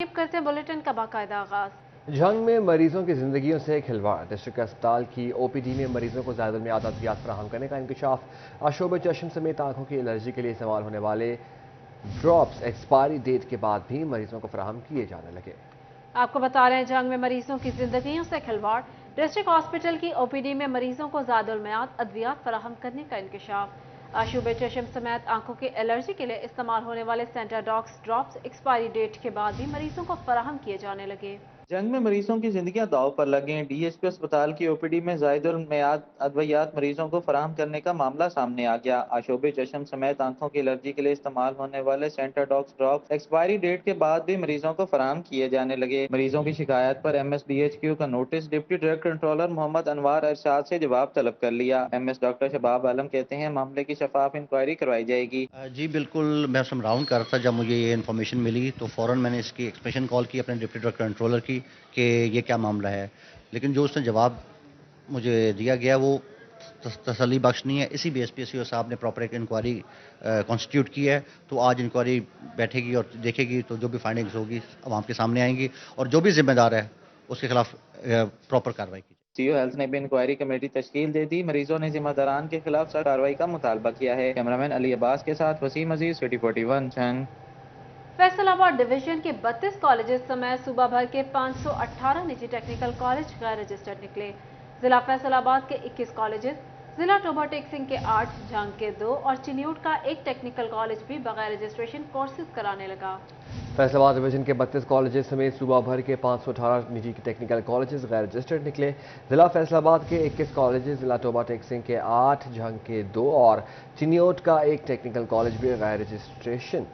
करते हैं बुलेटिन का बाकायदा आगाज। जंग में मरीजों की जिंदगियों से खिलवाड़। डिस्ट्रिक्ट अस्पताल की ओपीडी में मरीजों को ज़्यादा में अद्वियात फराहम करने का इंकशाफ। आशोब चश्म समेत आंखों की एलर्जी के लिए इस्तेमाल होने वाले ड्रॉप्स एक्सपायरी डेट के बाद भी मरीजों को फराहम किए जाने लगे। आपको बता रहे हैं, जंग में मरीजों की जिंदगियों से खिलवाड़। डिस्ट्रिक्ट हॉस्पिटल की ओपीडी में मरीजों को ज़ादुल-मियाद अद्वियात फराहम करने का इंकशाफ। आशूब चश्म समेत आंखों की एलर्जी के लिए इस्तेमाल होने वाले सेंटाडॉक्स ड्रॉप्स एक्सपायरी डेट के बाद भी मरीजों को फराहम किए जाने लगे। जंग में मरीजों की जिंदगियां दांव पर लगें। डीएचपी अस्पताल की ओपीडी में ज़ायदुल मियाद अद्वियात मरीजों को फराहम करने का मामला सामने आ गया। आशोब चश्म समेत आंखों की एलर्जी के लिए इस्तेमाल होने वाले सेंटाडॉक्स ड्रॉप्स एक्सपायरी डेट के बाद भी मरीजों को फराहम किए जाने लगे। मरीजों की शिकायत पर MSBHQ का notice deputy director controller Mohammad Anwar Arshad से जवाब तलब कर लिया। MS डॉक्टर शबाब आलम कहते हैं मामले की शफाफ इंक्वायरी करवाई जाएगी। जी बिल्कुल, मैं उस राउंड कर रहा था, जब मुझे ये इन्फॉर्मेशन मिली तो फ़ौरन मैंने इसकी एक्सप्रेशन कॉल की अपने डिप्टी डायरेक्टर कंट्रोलर की कि ये क्या मामला है। लेकिन जो उसने जवाब मुझे दिया गया वो तसल्ली बख्श नहीं है। इसी बेस पे SEO साहब ने प्रॉपर एक इंक्वायरी कॉन्स्टिट्यूट की है। तो आज इंक्वायरी बैठेगी और देखेगी, तो जो भी फाइंडिंग्स होगी आवाम के सामने आएंगी और जो भी जिम्मेदार है उसके खिलाफ प्रॉपर कार्रवाई की। सीओ हेल्थ ने भी इंक्वायरी कमेटी तश्कील दे दी। मरीजों ने जिम्मेदारान के खिलाफ सख्त कार्रवाई का मुतालबा किया है। कैमरामैन अली अब्बास के साथ वसीम अजीज, सिटी 41 जंग। फैसलाबाद डिवीजन के 32 कॉलेजेस समेत सूबा भर के 518 निजी टेक्निकल कॉलेज गैर रजिस्टर्ड निकले। जिला फैसलाबाद के 21 कॉलेजेस, जिला टोबा टेक-सिंह के 8, जंग के 2 और चिन्यूट का 1 टेक्निकल कॉलेज भी बगैर रजिस्ट्रेशन कोर्सेज कराने लगा। फैसलाबाद डिवीजन के 32 कॉलेजेस समेत सूबा भर के 518 निजी टेक्निकल कॉलेजेस गैर रजिस्टर्ड निकले। जिला फैसलाबाद के 21 कॉलेजेस, जिला टोबा टेक-सिंह के 8, जंग के 2 और चिन्यूट का 1 टेक्निकल कॉलेज भी गैर रजिस्ट्रेशन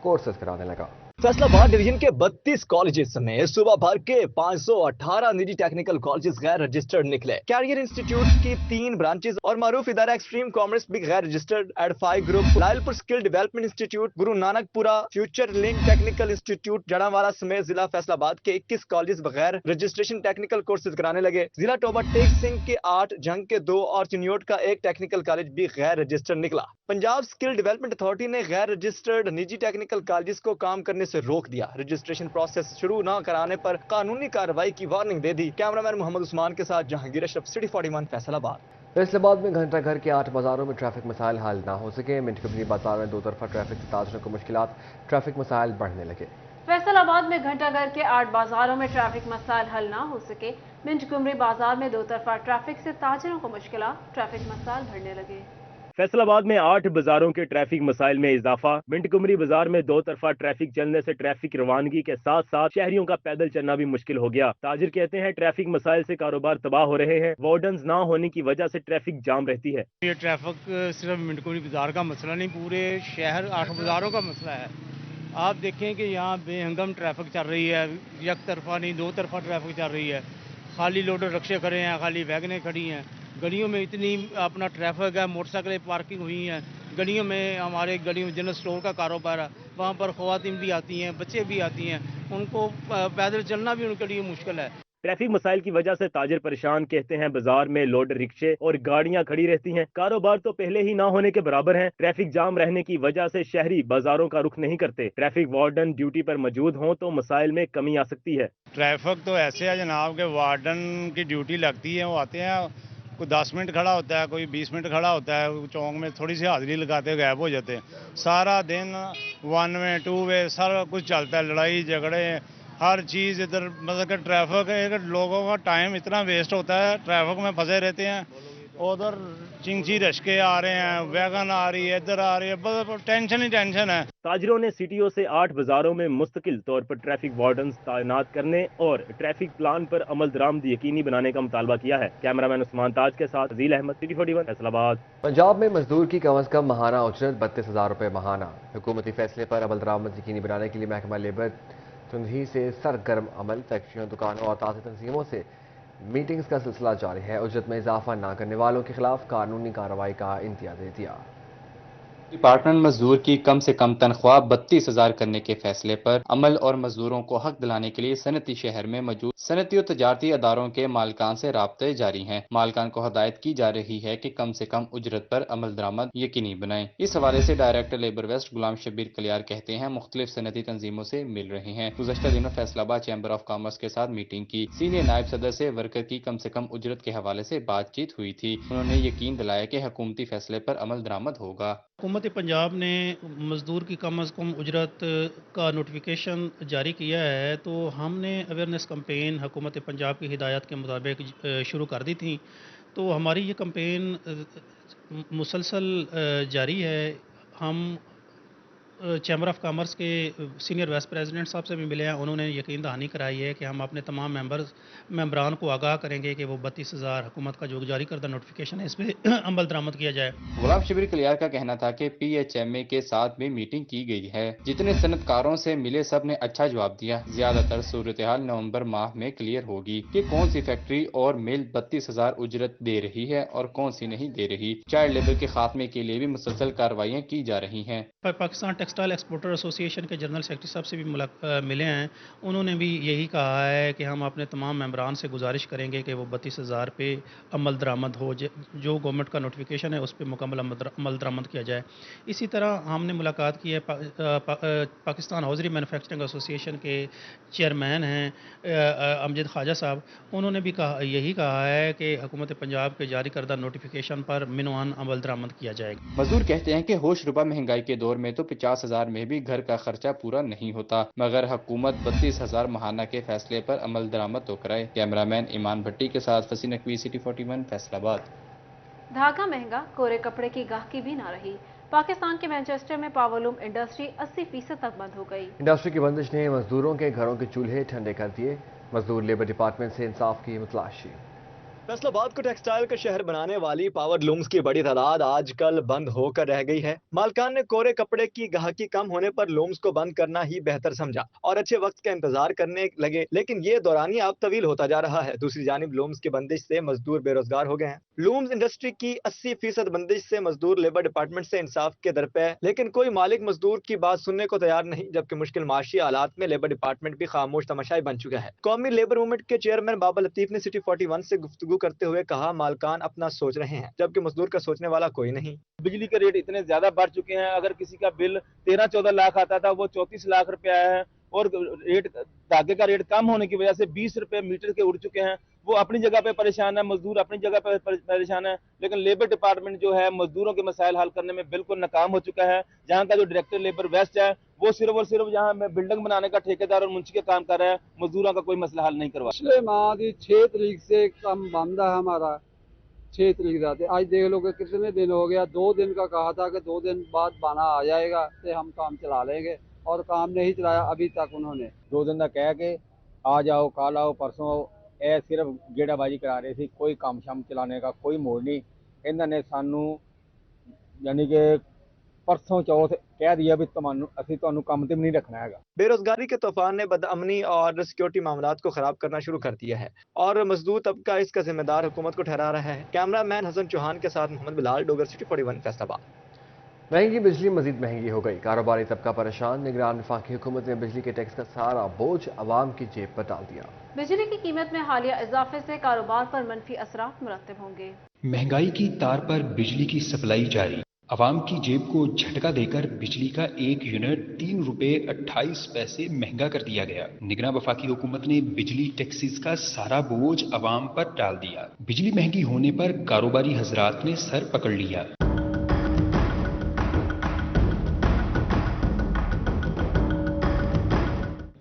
कोर्सेज कराने लगा। फैसलाबाद डिवीजन के 32 कॉलेजेस समेत सूबा भर के 518 निजी टेक्निकल कॉलेजेस गैर रजिस्टर्ड निकले। कैरियर इंस्टीट्यूट की 3 ब्रांचेस और मारूफ इदारा एक्सट्रीम कॉमर्स भी गैर registered. Edify group, Lyallpur skill development institute, Guru Nanakpura future link technical institute Jaranwala समेत जिला फैसलाबाद के 21 कॉलेजेस बगैर रजिस्ट्रेशन टेक्निकल कोर्सेज कराने लगे। जिला टोबा टेक सिंह के 8, जंग के 2 और चिन्योट का 1 टेक्निकल कॉलेज भी गैर रजिस्टर्ड निकला। पंजाब स्किल डेवलपमेंट अथॉरिटी ने गैर रजिस्टर्ड निजी टेक्निकल कॉलेजेस को काम करने से रोक दिया। रजिस्ट्रेशन प्रोसेस शुरू न कराने पर कानूनी कार्रवाई की वार्निंग दे दी। कैमरामैन मोहम्मद उस्मान के साथ जहांगीर अशरफ, सिटी 41 फैसलाबाद। फैसलाबाद में घंटा घर के 8 बाजारों में ट्रैफिक मसाइल हल ना हो सके। मिंट कंपनी बाजार में 2 तरफा ट्रैफिक से ताजरों को मुश्किलात, ट्रैफिक मसाइल बढ़ने लगे। फैसलाबाद में घंटा घर के 8 बाजारों में ट्रैफिक मसाइल हल ना हो सके। मिंट कुमरी बाजार में 2 तरफा ट्रैफिक से ताजरों को मुश्किलात, ट्रैफिक मसाइल बढ़ने लगे। फैसलाबाद में 8 बाजारों के ट्रैफिक मसाइल में इजाफा। मिंट कुमरी बाजार में 2 तरफा ट्रैफिक चलने से ट्रैफिक रवानगी के साथ साथ शहरियों का पैदल चलना भी मुश्किल हो गया। ताजिर कहते हैं ट्रैफिक मसाइल से कारोबार तबाह हो रहे हैं। वार्डन्स ना होने की वजह से ट्रैफिक जाम रहती है। ये ट्रैफिक सिर्फ मिंट कुमरी बाजार का मसला नहीं, पूरे शहर 8 बाजारों का मसला है। आप देखें कि यहाँ बेहंगम ट्रैफिक चल रही है, एक तरफा नहीं 2 तरफा ट्रैफिक चल रही है। खाली लोडर रक्शे खड़े हैं, खाली वैगनें खड़ी हैं। गलियों में इतनी अपना ट्रैफिक है, मोटरसाइकिलें पार्किंग हुई हैं। गलियों में हमारे गलियों में जनरल स्टोर का कारोबार है, वहाँ पर ख़वातीन भी आती हैं, बच्चे भी आती हैं, उनको पैदल चलना भी उनके लिए मुश्किल है। ट्रैफिक मसाइल की वजह से ताजिर परेशान। कहते हैं बाजार में लोडर रिक्शे और गाड़ियां खड़ी रहती हैं। कारोबार तो पहले ही ना होने के बराबर है। ट्रैफिक जाम रहने की वजह से शहरी बाजारों का रुख नहीं करते। ट्रैफिक वार्डन ड्यूटी पर मौजूद हों तो मसाइल में कमी आ सकती है। ट्रैफिक तो ऐसे है जनाब के वार्डन की ड्यूटी लगती है, वो आते हैं, कोई 10 मिनट खड़ा होता है, कोई 20 मिनट खड़ा होता है, चौक में थोड़ी सी हाजिरी लगाते गायब हो जाते हैं। सारा दिन 1 वे 2 वे सारा कुछ चलता है, लड़ाई झगड़े हर चीज़ इधर। मतलब कि ट्रैफिक है, लोगों का टाइम इतना वेस्ट होता है, ट्रैफिक में फंसे रहते हैं। उधर चिंची रश्के आ रहे हैं, वैगन आ रही है, इधर आ रही है, बस टेंशन ही टेंशन है। ताजिरों ने CTO से 8 बाजारों में मुस्तकिल तौर पर ट्रैफिक वार्डन्स तैनात करने और ट्रैफिक प्लान पर अमल दरामद यकीनी बनाने का मुतालबा किया है। कैमरामैन उस्मान ताज के साथ अजील अहमद, सिटी 41 फैसलाबाद। पंजाब में मजदूर की कम अज कम माहाना उजरत 32,000 रुपये माहाना। हुकूमती फैसले पर अमल दरामद यकीनी बनाने के लिए महकमा लेबर सुंधी से सरगर्म अमल। फैक्ट्रियों, दुकानों और ताज़ी तंजीमों से मीटिंग्स का सिलसिला जारी है। उजरत में इजाफा ना करने वालों के खिलाफ कानूनी कार्रवाई का इंतजार दे दिया। ڈپارٹمنٹ مزدور کی کم سے کم تنخواہ 32,000 کرنے کے فیصلے پر عمل اور مزدوروں کو حق دلانے کے لیے صنعتی شہر میں موجود صنعتی و تجارتی اداروں کے مالکان سے رابطے جاری ہیں۔ مالکان کو ہدایت کی جا رہی ہے کہ کم سے کم اجرت پر عمل درآمد یقینی بنائیں۔ اس حوالے سے director labour waste Ghulam Shabbir کلیار کہتے ہیں مختلف صنعتی تنظیموں سے مل رہے ہیں۔ گزشتہ دنوں فیصل آباد چیمبر آف کامرس کے ساتھ میٹنگ کی۔ سینئر نائب صدر سے ورکر کی کم سے کم اجرت کے حوالے سے بات چیت ہوئی تھی۔ انہوں نے یقین دلایا کہ حکومتی فیصلے پر عمل درآمد ہوگا۔ حکومت پنجاب نے مزدور کی کم از کم اجرت کا نوٹیفیکیشن جاری کیا ہے، تو ہم نے اویئرنیس کمپین حکومت پنجاب کی ہدایات کے مطابق شروع کر دی تھی۔ تو ہماری یہ کمپین مسلسل جاری ہے۔ ہم چیمبر آف کامرس کے سینئر وائس پریزیڈنٹ صاحب سے بھی ملے ہیں، انہوں نے یقین دہانی کرائی ہے کہ ہم اپنے تمام ممبران کو آگاہ کریں گے کہ وہ 32,000 حکومت کا جو جاری کردہ نوٹیفیکیشن ہے اس پہ عمل درآمد کیا جائے۔ غلام شبیر کلیار کا کہنا تھا کہ پی ایچ ایم اے کے ساتھ بھی میٹنگ کی گئی ہے۔ جتنے صنعت کاروں سے ملے سب نے اچھا جواب دیا۔ زیادہ تر صورتحال نومبر ماہ میں کلیئر ہوگی کہ کون سی فیکٹری اور مل 32,000 اجرت دے رہی ہے اور کون سی نہیں دے رہی۔ چائلڈ لیبر کے خاتمے کے لیے بھی مسلسل کارروائیاں کی جا رہی ہیں۔ پاکستان ٹیکسٹائل ایکسپورٹر ایسوسی ایشن کے جنرل سیکرٹری صاحب سے بھی ملے ہیں، انہوں نے بھی یہی کہا ہے کہ ہم اپنے تمام ممبران سے گزارش کریں گے کہ وہ 32,000 پہ عمل درآمد ہو، جو گورنمنٹ کا نوٹیفیکیشن ہے اس پہ مکمل عمل درآمد کیا جائے۔ اسی طرح ہم نے ملاقات کی ہے پاکستان ہاؤزری مینوفیکچرنگ ایسوسی ایشن کے چیئرمین ہیں امجد خواجہ صاحب، انہوں نے بھی یہی کہا ہے کہ حکومت پنجاب کے جاری کردہ نوٹیفیکیشن پر منوان عمل درآمد کیا جائے گا۔ مزدور کہتے ہیں کہ ہوش ربا مہنگائی کے دور میں تو 50,000 میں بھی گھر کا خرچہ پورا نہیں ہوتا، مگر حکومت 32,000 ماہانہ کے فیصلے پر عمل درآمد تو کرائے۔ کیمرہ مین ایمان بھٹی کے ساتھ فصیح نقوی، سٹی 41 فیصل آباد۔ دھاگا مہنگا، کورے کپڑے کی گاہکی بھی نہ رہی۔ پاکستان کے مینچسٹر میں پاورلوم انڈسٹری 80% تک بند ہو گئی۔ انڈسٹری کی بندش نے مزدوروں کے گھروں کے چولہے ٹھنڈے کر دیے۔ مزدور لیبر ڈپارٹمنٹ سے انصاف کی متلاشی۔ فیصل آباد کو ٹیکسٹائل کا شہر بنانے والی پاور لومز کی بڑی تعداد آج کل بند ہو کر رہ گئی ہے۔ مالکان نے کورے کپڑے کی گاہکی کم ہونے پر لومز کو بند کرنا ہی بہتر سمجھا اور اچھے وقت کا انتظار کرنے لگے، لیکن یہ دورانیہ اب طویل ہوتا جا رہا ہے۔ دوسری جانب لومز کی بندش سے مزدور بے روزگار ہو گئے ہیں۔ لومز انڈسٹری کی 80% بندش سے مزدور لیبر ڈپارٹمنٹ سے انصاف کے در پہ، لیکن کوئی مالک مزدور کی بات سننے کو تیار نہیں، جبکہ مشکل معاشی حالات میں لیبر ڈپارٹمنٹ بھی خاموش تماشائی بن چکا ہے۔ قومی لیبر موومنٹ کے چیئرمین بابا لطیف نے سٹی 41 سے گفتگو کرتے ہوئے کہا مالکان اپنا سوچ رہے ہیں، جبکہ مزدور کا سوچنے والا کوئی نہیں۔ بجلی کے ریٹ اتنے زیادہ بڑھ چکے ہیں، اگر کسی کا بل 13-14 لاکھ آتا تھا وہ 34 لاکھ روپے آیا ہے، اور ریٹ دھاگے کا ریٹ کم ہونے کی وجہ سے 20 روپے میٹر کے اڑ چکے ہیں۔ وہ اپنی جگہ پہ پریشان ہے، مزدور اپنی جگہ پہ پریشان ہے، لیکن لیبر ڈپارٹمنٹ جو ہے مزدوروں کے مسائل حل کرنے میں بالکل ناکام ہو چکا ہے۔ جہاں کا جو ڈائریکٹر لیبر ویسٹ ہے وہ صرف اور صرف یہاں بلڈنگ بنانے کا ٹھیکیدار اور منشی کا کام کر رہا ہے، مزدوروں کا کوئی مسئلہ حل نہیں کروا۔ پچھلے ماہ کی 6 تاریخ سے کام بند ہے ہمارا، 6 تاریخ رات۔ آج دیکھ لو کہ کتنے دن ہو گیا، 2 دن کا کہا تھا کہ 2 دن بعد بانا آ جائے گا تو ہم کام چلا لیں گے، اور کام نہیں چلایا ابھی تک انہوں نے۔ 2 دن کا کہہ کے آ جاؤ، کل آؤ، پرسوں آؤ، اے صرف گیڑا بازی کرا رہے تھے، کوئی کام شام چلانے کا کوئی موڑ نہیں۔ انہوں نے سانو یعنی کہ پرسوں چوتھ کہہ دیا بھی اسی تمہیں کام تے نہیں رکھنا ہے گا۔ بے روزگاری کے طوفان نے بدامنی اور سیکورٹی معاملات کو خراب کرنا شروع کر دیا ہے، اور مزدور طبقہ اس کا ذمہ دار حکومت کو ٹھہرا رہا ہے۔ کیمرہ مین حسن چوہان کے ساتھ محمد بلال، ڈوگر، سٹی 41 فیصل آباد۔ مہنگی بجلی مزید مہنگی ہو گئی، کاروباری طبقہ پریشان۔ نگران وفاقی حکومت نے بجلی کے ٹیکس کا سارا بوجھ عوام کی جیب پر ڈال دیا۔ بجلی کی قیمت میں حالیہ اضافے سے کاروبار پر منفی اثرات مرتب ہوں گے۔ مہنگائی کی تار پر بجلی کی سپلائی جاری، عوام کی جیب کو جھٹکا دے کر بجلی کا 1 یونٹ 3 روپے 28 پیسے مہنگا کر دیا گیا۔ نگراں وفاقی حکومت نے بجلی ٹیکسز کا سارا بوجھ عوام پر ڈال دیا۔ بجلی مہنگی ہونے پر کاروباری حضرات نے سر پکڑ لیا۔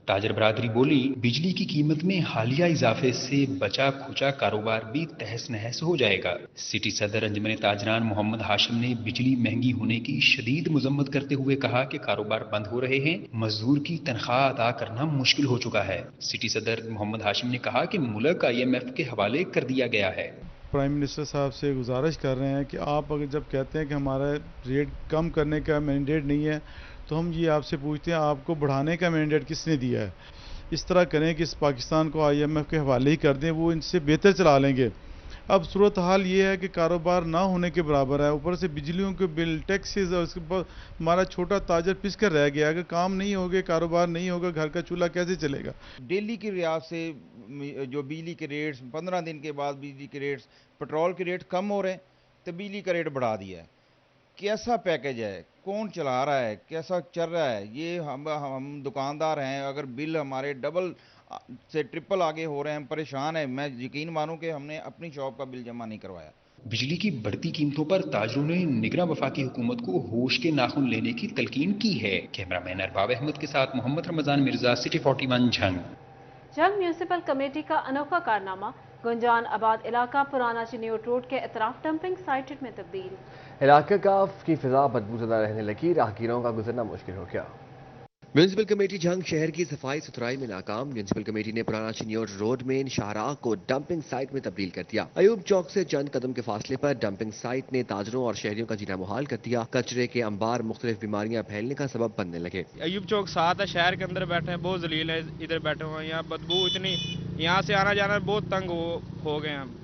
تاجر برادری بولی، بجلی کی قیمت میں حالیہ اضافے سے بچا کھچا کاروبار بھی تہس نہس ہو جائے گا۔ سٹی صدر انجمن تاجران محمد ہاشم نے بجلی مہنگی ہونے کی شدید مذمت کرتے ہوئے کہا کہ کاروبار بند ہو رہے ہیں، مزدور کی تنخواہ ادا کرنا مشکل ہو چکا ہے۔ سٹی صدر محمد ہاشم نے کہا کہ ملک IMF کے حوالے کر دیا گیا ہے۔ پرائم منسٹر صاحب سے گزارش کر رہے ہیں کہ آپ اگر جب کہتے ہیں کہ ہمارا ریٹ کم کرنے کا مینڈیٹ نہیں ہے، تو ہم یہ آپ سے پوچھتے ہیں آپ کو بڑھانے کا مینڈیٹ کس نے دیا ہے؟ اس طرح کریں کہ اس پاکستان کو IMF کے حوالے ہی کر دیں، وہ ان سے بہتر چلا لیں گے۔ अब सूरत हाल ये है कि कारोबार ना होने के बराबर है, ऊपर से बिजलियों के बिल, टैक्सेस, और उसके बाद हमारा छोटा ताजर पिस कर रह गया। अगर काम नहीं होगा, कारोबार नहीं होगा, घर का चूल्हा कैसे चलेगा? दिल्ली की रियासत से जो बिजली के रेट्स 15 दिन के बाद बिजली के रेट्स, पेट्रोल के रेट कम हो रहे हैं तो बिजली का रेट बढ़ा दिया है। कैसा पैकेज है, कौन चला रहा है, कैसा चल रहा है? ये हम दुकानदार हैं, अगर बिल हमारे डबल से ट्रिपल आगे हो रहे हैं, हम परेशान हैं। मैं यकीन मानूं कि हमने अपनी शॉप का बिल जमा नहीं करवाया। बिजली की बढ़ती कीमतों पर ताजरों ने निगरां वफाकी हुकूमत को होश के नाखून लेने की तलकीन की है। कैमरामैन अरबाब अहमद के साथ मोहम्मद रमजान मिर्जा, सिटी 41 झंग। जंग म्यूनिसिपल कमेटी का अनोखा कारनामा, गुंजान आबाद इलाका पुराना चिन्योट रोड के अतराफ डंपिंग साइट में तब्दील। इलाके की फिजा बदबूदार रहने लगी, राहगीरों का गुजरना मुश्किल हो गया। म्यूनिसिपल कमेटी झंग शहर की सफाई सुथराई में नाकाम। म्यूनिसिपल कमेटी ने पुराना चिन्योट रोड में शाहराह को डंपिंग साइट में तब्दील कर दिया। अयूब चौक से चंद कदम के फासले पर डंपिंग साइट ने ताजरों और शहरियों का जीना मुहाल कर दिया। कचरे के अंबार मुख्तलिफ बीमारियां फैलने का सबब बनने लगे। अयूब चौक साथ है, शहर के अंदर बैठे हैं, बहुत जलील है, इधर बैठे हुए हैं। यहाँ बदबू इतनी, यहाँ से आना जाना बहुत तंग हो गए हम।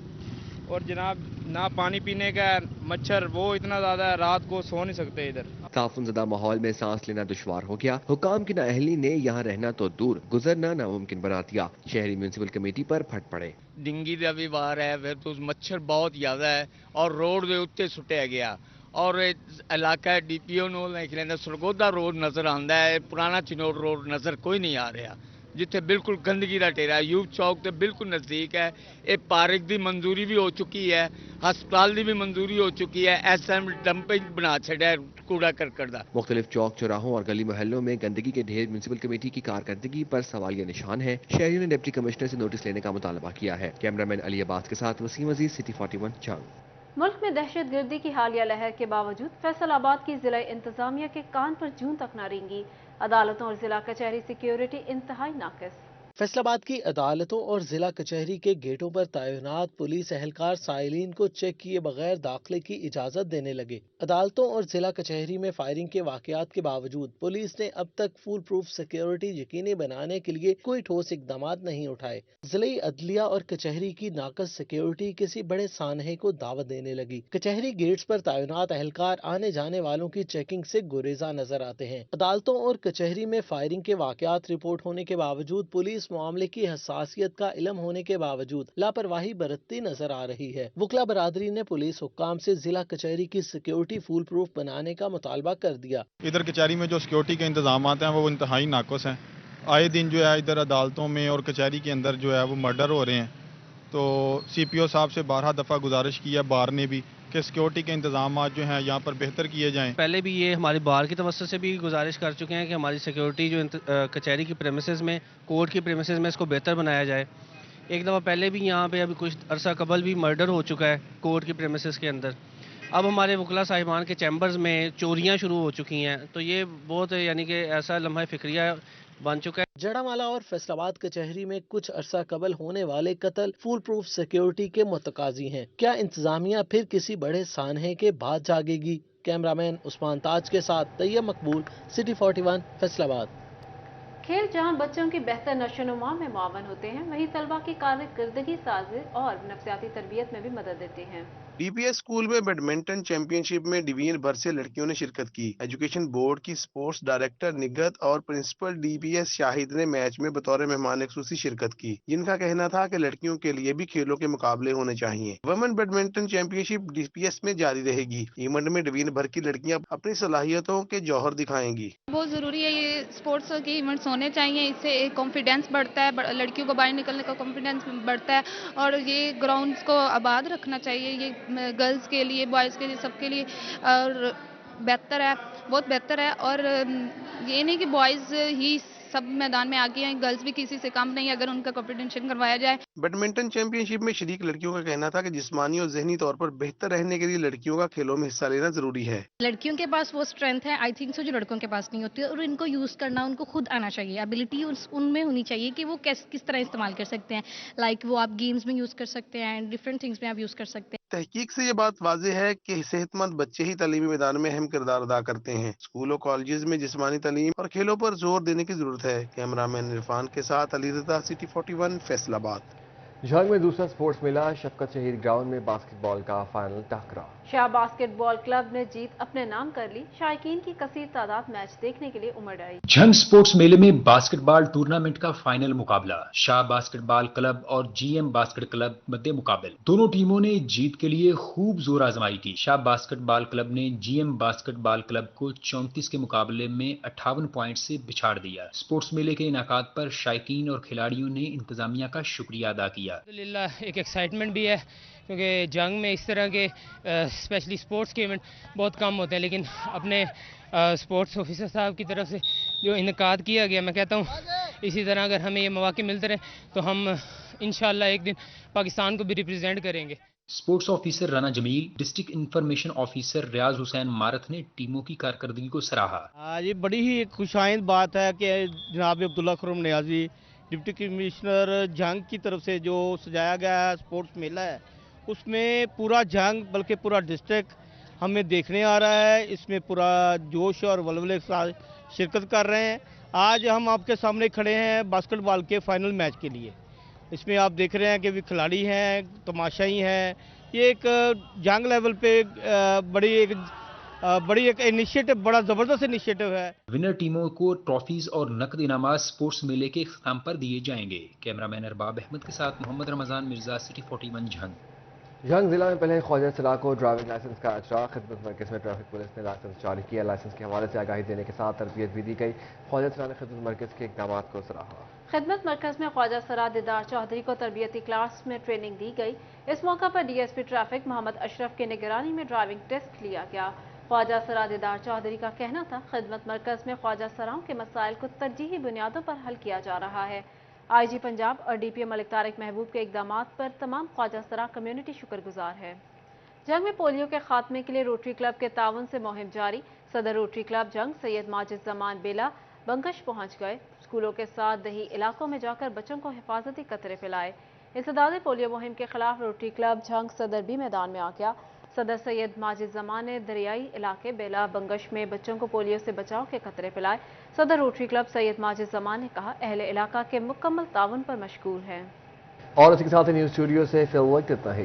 और जनाब ना पानी पीने का, मच्छर वो इतना ज्यादा है, रात को सो नहीं सकते इधर। ताफुनज़दा माहौल में सांस लेना दुश्वार हो गया। हुकाम की नाअहली ने यहाँ रहना तो दूर, गुजरना नामुमकिन बना दिया। शहरी म्यूनिसिपल कमेटी पर फट पड़े। डेंगी का भी बार है, फिर तो मच्छर बहुत ज्यादा है और रोड के उत्ते सुटिया गया। और इलाका DPO ਨੂੰ ਲਿਖ ਲੈਂਦਾ, ਸਰਗੋਦਾ रोड नजर आंदा है, पुराना चिनोट रोड नजर कोई नहीं आ रहा, जिथे बिल्कुल गंदगी का ढेरा है। यूब चौक तो बिल्कुल नज़दीक है। ये पार्क की मंजूरी भी हो चुकी है, हस्पताल की भी मंजूरी हो चुकी है, SM डंपिंग बना छड़ा कूड़ा करकट का। मुख्तलिफ चौक चौराहों और गली मोहल्लों में गंदगी के ढेर म्यूनिसिपल कमेटी की कारकर्दगी पर सवालिया निशान है। शहरियों ने डिप्टी कमिश्नर से नोटिस लेने का मुतालबा किया है। कैमरामैन अली अब्बास के साथ वसीम अजीज, सिटी 41 झंग। मुल्क में दहशतगर्दी की हालिया लहर के बावजूद फैसलाबाद की जिला इंतजामिया के कान पर जूं तक न रेंगी। अदालतों और जिला कचहरी सिक्योरिटी इंतहाई नाकिस। फैसलाबाद की अदालतों और जिला कचहरी के गेटों पर तैनात पुलिस एहलकार साइलिन को चेक किए बगैर दाखिले की इजाजत देने लगे। अदालतों और जिला कचहरी में फायरिंग के वाकयात के बावजूद पुलिस ने अब तक फुल प्रूफ सिक्योरिटी यकीनी बनाने के लिए कोई ठोस इकदाम नहीं उठाए। जिले अदलिया और कचहरी की नाकस सिक्योरिटी किसी बड़े सानहे को दावत देने लगी। कचहरी गेट्स पर तैनात एहलकार आने जाने वालों की चेकिंग से गुरेजा नजर आते हैं। अदालतों और कचहरी में फायरिंग के वाकयात रिपोर्ट होने के बावजूद पुलिस मामले की हसासियत का इल्म होने के बावजूद लापरवाही बरतती नजर आ रही है। वकला बरादरी ने पुलिस हुक्काम से जिला कचहरी की सिक्योरिटी फुल प्रूफ बनाने का मुतालबा कर दिया। इधर कचहरी में जो सिक्योरिटी के इंतजाम हैं वो इंतहाई नाक़ुस हैं। आए दिन जो है इधर अदालतों में और कचहरी के अंदर जो है वो मर्डर हो रहे हैं। तो CPO साहब से 12 दफ़ा गुजारिश की है बार ने भी कि सिक्योरिटी के इंतजाम जो हैं यहाँ पर बेहतर किए जाएं। पहले भी ये हमारी बार की तवज्जो से भी गुजारिश कर चुके हैं कि हमारी सिक्योरिटी जो कचहरी की प्रेमिसेस में, कोर्ट की प्रेमिसेस में इसको बेहतर बनाया जाए। एक दफ़ा पहले भी यहाँ पे अभी कुछ अरसा कबल भी मर्डर हो चुका है कोर्ट की प्रेमिसेस के अंदर। अब हमारे वकला साहिबान के चैम्बर्स में चोरियाँ शुरू हो चुकी हैं। तो ये बहुत यानी कि ऐसा लम्हा फिक्रिया बन चुका है। जड़ामाला और फैसलाबाद कचहरी में कुछ अरसा कबल होने वाले कत्ल फुल प्रूफ सिक्योरिटी के मुतकाजी हैं। क्या इंतजामिया फिर किसी बड़े सानहे के बाद जागेगी? कैमरामैन उस्मान ताज के साथ तैयब मकबूल, सिटी 41 फैसलाबाद। खेल जहां बच्चों की बेहतर नशोनुमा में मुआवन होते हैं, वहीं तलबा की कारकर्दगी साजिश और नफ्सियाती तरबियत में भी मदद देते हैं। DPS स्कूल में बैडमिंटन चैंपियनशिप में डिवीजन भर से लड़कियों ने शिरकत की। एजुकेशन बोर्ड की स्पोर्ट्स डायरेक्टर निगत और प्रिंसिपल DPS शाहिद ने मैच में बतौर मेहमान खुसूसी शिरकत की, जिनका कहना था कि लड़कियों के लिए भी खेलों के मुकाबले होने चाहिए। वुमेन बैडमिंटन चैंपियनशिप DPS में जारी रहेगी। इवेंट में डिवीजन भर की लड़कियां अपनी सलाहियतों के जौहर दिखाएंगी। बहुत जरूरी है, ये स्पोर्ट्स के इवेंट्स होने चाहिए। इससे कॉन्फिडेंस बढ़ता है, लड़कियों को बाहर निकलने का कॉन्फिडेंस बढ़ता है और ये ग्राउंड्स को आबाद रखना चाहिए। ये गर्ल्स के लिए, बॉयज़ के लिए, सबके लिए और बेहतर है, बहुत बेहतर है। और ये नहीं कि बॉयज़ ही सब मैदान में आगे हैं, गर्ल्स भी किसी से कम नहीं अगर उनका कॉम्पिटिशन करवाया जाए। बैडमिंटन चैंपियनशिप में शरीक लड़कियों का कहना था कि जिस्मानी और ज़हनी तौर पर बेहतर रहने के लिए लड़कियों का खेलों में हिस्सा लेना जरूरी है। लड़कियों के पास वो स्ट्रेंथ है आई थिंक सो जो लड़कों के पास नहीं होती है, और इनको यूज करना उनको खुद आना चाहिए। एबिलिटी उनमें होनी चाहिए कि वो किस तरह इस्तेमाल कर सकते हैं। लाइक वो आप गेम्स में यूज कर सकते हैं, डिफरेंट थिंग्स में आप यूज कर सकते हैं। तहकीक से ये बात वाज़ेह है कि सेहतमंद बच्चे ही तालीमी मैदान में अहम किरदार अदा करते हैं। स्कूलों कॉलेजेस में जिस्मानी तालीम और खेलों पर जोर देने की जरूरत है। कैमरामैन इरफान के साथ अली रज़ा, सिटी 41 फैसलाबाद। झंग में दूसरा स्पोर्ट्स मेला शफकत शहीद ग्राउंड में बास्केटबॉल का फाइनल टकरा। शाह बास्केटबॉल क्लब ने जीत अपने नाम कर ली। शायकीन की कसीर तादाद मैच देखने के लिए उमड़ आई। झंग स्पोर्ट्स मेले में बास्केटबॉल टूर्नामेंट का फाइनल मुकाबला शाह बास्केटबॉल क्लब और जीएम बास्केट क्लब मध्य मुकाबले। दोनों टीमों ने जीत के लिए खूब जोर आजमाई की। शाह बास्केटबॉल क्लब ने जीएम बास्केटबॉल क्लब को 34 के मुकाबले में 58 पॉइंट से बिछाड़ दिया। स्पोर्ट्स मेले के इनाकात पर शायकीन और खिलाड़ियों ने इंतजामिया का शुक्रिया अदा किया। अल्हम्दुलिल्लाह एक एक्साइटमेंट भी है क्योंकि जंग में इस तरह के स्पेशली स्पोर्ट्स के इवेंट बहुत कम होते हैं, लेकिन अपने स्पोर्ट्स ऑफिसर साहब की तरफ से जो इनकाद किया गया, मैं कहता हूँ इसी तरह अगर हमें ये मौके मिलते रहे तो हम इंशाल्लाह एक दिन पाकिस्तान को भी रिप्रेजेंट करेंगे। Sports officer Rana Jamil, district information officer Riaz Hussain मारत ने टीमों की कारकर्दगी को सराहा। ये बड़ी ही खुशाइंद बात है कि जनाब अब्दुल्ला खुर्रम नियाजी डिप्टी कमिश्नर जंग की तरफ से जो सजाया गया स्पोर्ट्स मेला है उसमें पूरा जंग बल्कि पूरा डिस्ट्रिक्ट हमें देखने आ रहा है। इसमें पूरा जोश और वलवले के साथ शिरकत कर रहे हैं। आज हम आपके सामने खड़े हैं बास्केटबॉल के फाइनल मैच के लिए। इसमें आप देख रहे हैं कि भी खिलाड़ी हैं, तमाशाई हैं। ये एक जंग लेवल पे बड़ी एक इनिशिएटिव, बड़ा ज़बरदस्त इनिशिएटिव है। विनर टीमों को ट्रॉफीज और नकद इनामात स्पोर्ट्स मेले के इख्तिताम पर दिए जाएंगे। कैमरामैन अरबाब अहमद के साथ मोहम्मद रमजान मिर्जा, सिटी 41 झंग। झंग जिला में पहले ख्वाजा सराह को ड्राइविंग लाइसेंस का अजरा। खिदमत मरकज में ट्रैफिक पुलिस ने लाइसेंस जारी किया। लाइसेंस के हवाले से आगाही देने के साथ तरबियत भी दी गई। ख्वाजा सराह ने खिदमत मरकज के इकदाम को सराहा। खिदमत मरकज में ख्वाजा सराह दीदार चौधरी को तरबियती क्लास में ट्रेनिंग दी गई। इस मौका पर डीएसपी ट्रैफिक मोहम्मद अशरफ की निगरानी में ड्राइविंग टेस्ट लिया गया। ख्वाजा सराह दीदार चौधरी का कहना था खिदमत मरकज में ख्वाजा सराहों के मसाइल को तरजीही बुनियादों पर हल किया जा रहा है। आईजी पंजाब और डीपीओ मलिक तारिक महबूब के इकदामात पर तमाम ख्वाजा सराह कम्युनिटी शुक्रगुजार है। जंग में पोलियो के खात्मे के लिए रोटरी क्लब के ताउन से मुहिम जारी। सदर रोटरी क्लब जंग सैयद माजिद जमान बेला बंगश पहुंच गए। स्कूलों के साथ दही इलाकों में जाकर बच्चों को हिफाजती कतरे पिलाए। इंसदाद पोलियो मुहिम के खिलाफ रोटरी क्लब जंग सदर भी मैदान में आ गया। सदर सैयद माजिद जमान ने दरियाई इलाके बेला बंगश में बच्चों को पोलियो से बचाव के कतरे पिलाए। सदर रोटरी क्लब सैयद माजिद जमान ने कहा अहले इलाका के मुकम्मल ताउन पर मशगूल है। और इसी के साथ न्यूज़ स्टूडियो से फिल वक्त इतना ही।